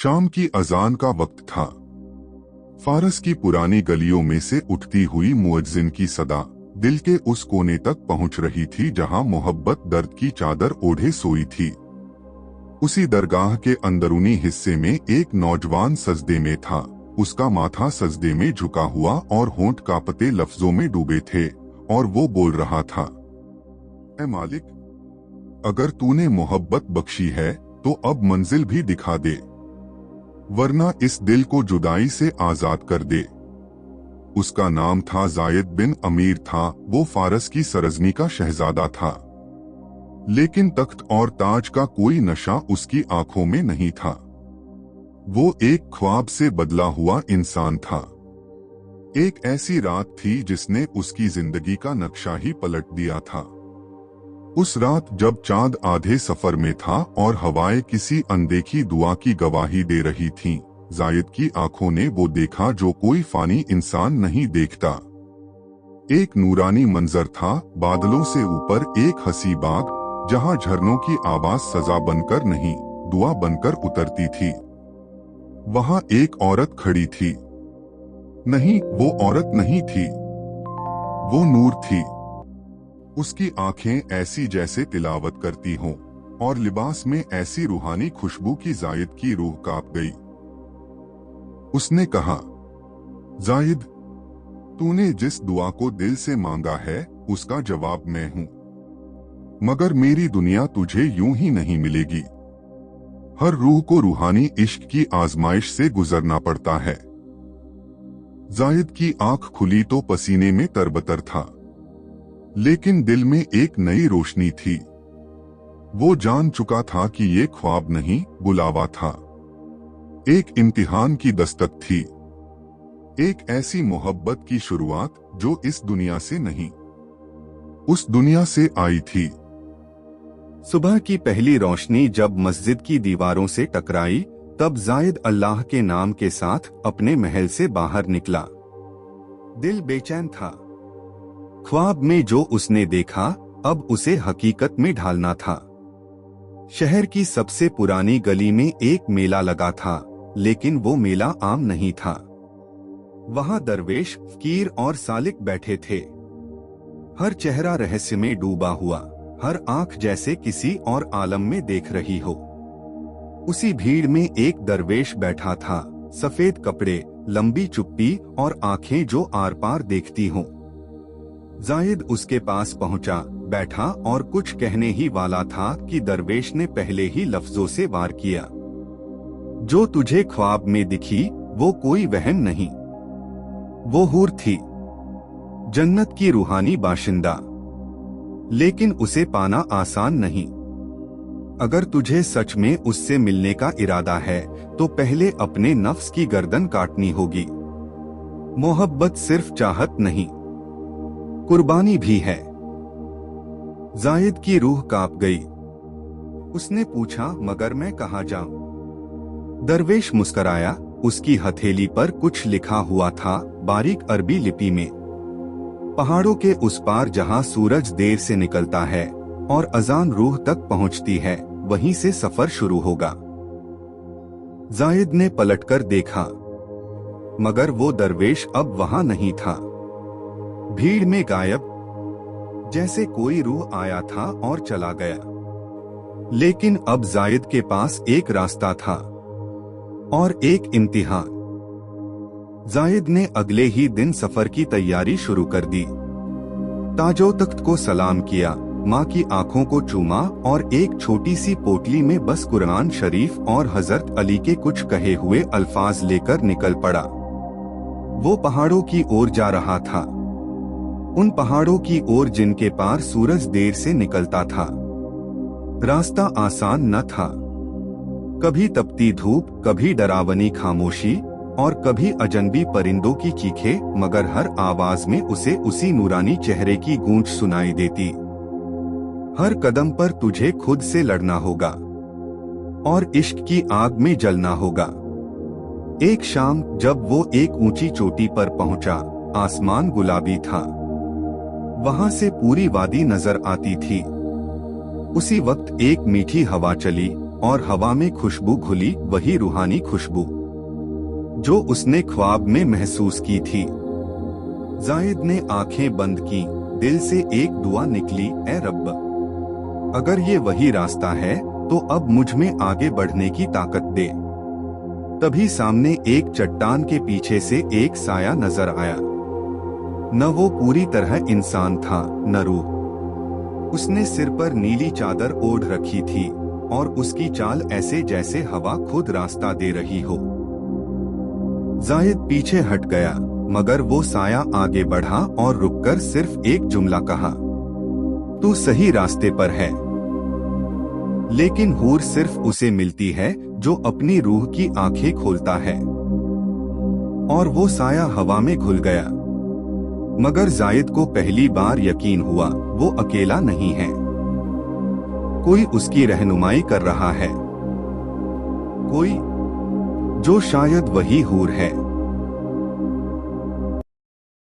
शाम की अजान का वक्त था। फारस की पुरानी गलियों में से उठती हुई मुअज्जिन की सदा दिल के उस कोने तक पहुंच रही थी जहां मोहब्बत दर्द की चादर ओढ़े सोई थी। उसी दरगाह के अंदरूनी हिस्से में एक नौजवान सजदे में था। उसका माथा सजदे में झुका हुआ और होंठ कांपते लफ्जों में डूबे थे और वो बोल रहा था, ऐ मालिक, अगर तूने मोहब्बत बख्शी है तो अब मंजिल भी दिखा दे, वरना इस दिल को जुदाई से आजाद कर दे। उसका नाम था जायद बिन अमीर था। वो फारस की सरजमी का शहजादा था, लेकिन तख्त और ताज का कोई नशा उसकी आंखों में नहीं था। वो एक ख्वाब से बदला हुआ इंसान था। एक ऐसी रात थी जिसने उसकी जिंदगी का नक्शा ही पलट दिया था। उस रात जब चांद आधे सफर में था और हवाएं किसी अनदेखी दुआ की गवाही दे रही थीं, जायद की आंखों ने वो देखा जो कोई फानी इंसान नहीं देखता। एक नूरानी मंजर था, बादलों से ऊपर एक हंसी बाग, जहां झरनों की आवाज सजा बनकर नहीं, दुआ बनकर उतरती थी। वहां एक औरत खड़ी थी। नहीं, वो औरत नहीं थी, वो नूर थी। उसकी आंखें ऐसी जैसे तिलावत करती हों और लिबास में ऐसी रूहानी खुशबू की जायद की रूह कांप गई। उसने कहा, जायद, तूने जिस दुआ को दिल से मांगा है उसका जवाब मैं हूं, मगर मेरी दुनिया तुझे यूं ही नहीं मिलेगी। हर रूह को रूहानी इश्क की आजमाइश से गुजरना पड़ता है। जायद की आंख खुली तो पसीने में तरबतर था, लेकिन दिल में एक नई रोशनी थी। वो जान चुका था कि ये ख्वाब नहीं, बुलावा था। एक इम्तिहान की दस्तक थी, एक ऐसी मोहब्बत की शुरुआत जो इस दुनिया से नहीं, उस दुनिया से आई थी। सुबह की पहली रोशनी जब मस्जिद की दीवारों से टकराई, तब जायद अल्लाह के नाम के साथ अपने महल से बाहर निकला। दिल बेचैन था। ख्वाब में जो उसने देखा अब उसे हकीकत में ढालना था। शहर की सबसे पुरानी गली में एक मेला लगा था, लेकिन वो मेला आम नहीं था। वहां दरवेश, फकीर और सालिक बैठे थे। हर चेहरा रहस्य में डूबा हुआ, हर आंख जैसे किसी और आलम में देख रही हो। उसी भीड़ में एक दरवेश बैठा था, सफेद कपड़े, लंबी चुप्पी और आंखें जो आर पार देखती हों। जायद उसके पास पहुंचा, बैठा और कुछ कहने ही वाला था कि दरवेश ने पहले ही लफ्जों से वार किया। जो तुझे ख्वाब में दिखी वो कोई वहम नहीं, वो हूर थी, जन्नत की रूहानी बाशिंदा। लेकिन उसे पाना आसान नहीं। अगर तुझे सच में उससे मिलने का इरादा है तो पहले अपने नफ्स की गर्दन काटनी होगी। मोहब्बत सिर्फ चाहत नहीं, कुर्बानी भी है। जायद की रूह कांप गई। उसने पूछा, मगर मैं कहाँ जाऊं? दरवेश मुस्कराया। उसकी हथेली पर कुछ लिखा हुआ था, बारीक अरबी लिपि में। पहाड़ों के उस पार जहां सूरज देर से निकलता है और अजान रूह तक पहुंचती है, वहीं से सफर शुरू होगा। जायद ने पलटकर देखा, मगर वो दरवेश अब वहां नहीं था। भीड़ में गायब, जैसे कोई रूह आया था और चला गया। लेकिन अब जायद के पास एक रास्ता था और एक इम्तिहान। जायद ने अगले ही दिन सफर की तैयारी शुरू कर दी। ताजो तख्त को सलाम किया, माँ की आंखों को चूमा और एक छोटी सी पोटली में बस कुरान शरीफ और हजरत अली के कुछ कहे हुए अल्फाज लेकर निकल पड़ा। वो पहाड़ों की ओर जा रहा था, उन पहाड़ों की ओर जिनके पार सूरज देर से निकलता था। रास्ता आसान न था। कभी तपती धूप, कभी डरावनी खामोशी और कभी अजनबी परिंदों की चीखें, मगर हर आवाज में उसे उसी नूरानी चेहरे की गूंज सुनाई देती। हर कदम पर तुझे खुद से लड़ना होगा और इश्क की आग में जलना होगा। एक शाम जब वो एक ऊंची चोटी पर पहुंचा, आसमान गुलाबी था। वहां से पूरी वादी नजर आती थी। उसी वक्त एक मीठी हवा चली और हवा में खुशबू घुली, वही रूहानी खुशबू जो उसने ख्वाब में महसूस की थी। जायद ने आंखें बंद की। दिल से एक दुआ निकली, ए रब्ब, अगर ये वही रास्ता है तो अब मुझ में आगे बढ़ने की ताकत दे। तभी सामने एक चट्टान के पीछे से एक साया नजर आया। न वो पूरी तरह इंसान था, न रूह। उसने सिर पर नीली चादर ओढ़ रखी थी और उसकी चाल ऐसे जैसे हवा खुद रास्ता दे रही हो। जायद पीछे हट गया, मगर वो साया आगे बढ़ा और रुककर सिर्फ एक जुमला कहा, तू सही रास्ते पर है। लेकिन हूर सिर्फ उसे मिलती है जो अपनी रूह की आंखें खोलता है। और वो साया हवा में घुल गया। मगर जायद को पहली बार यकीन हुआ, वो अकेला नहीं है। कोई उसकी रहनुमाई कर रहा है, कोई जो शायद वही हूर है।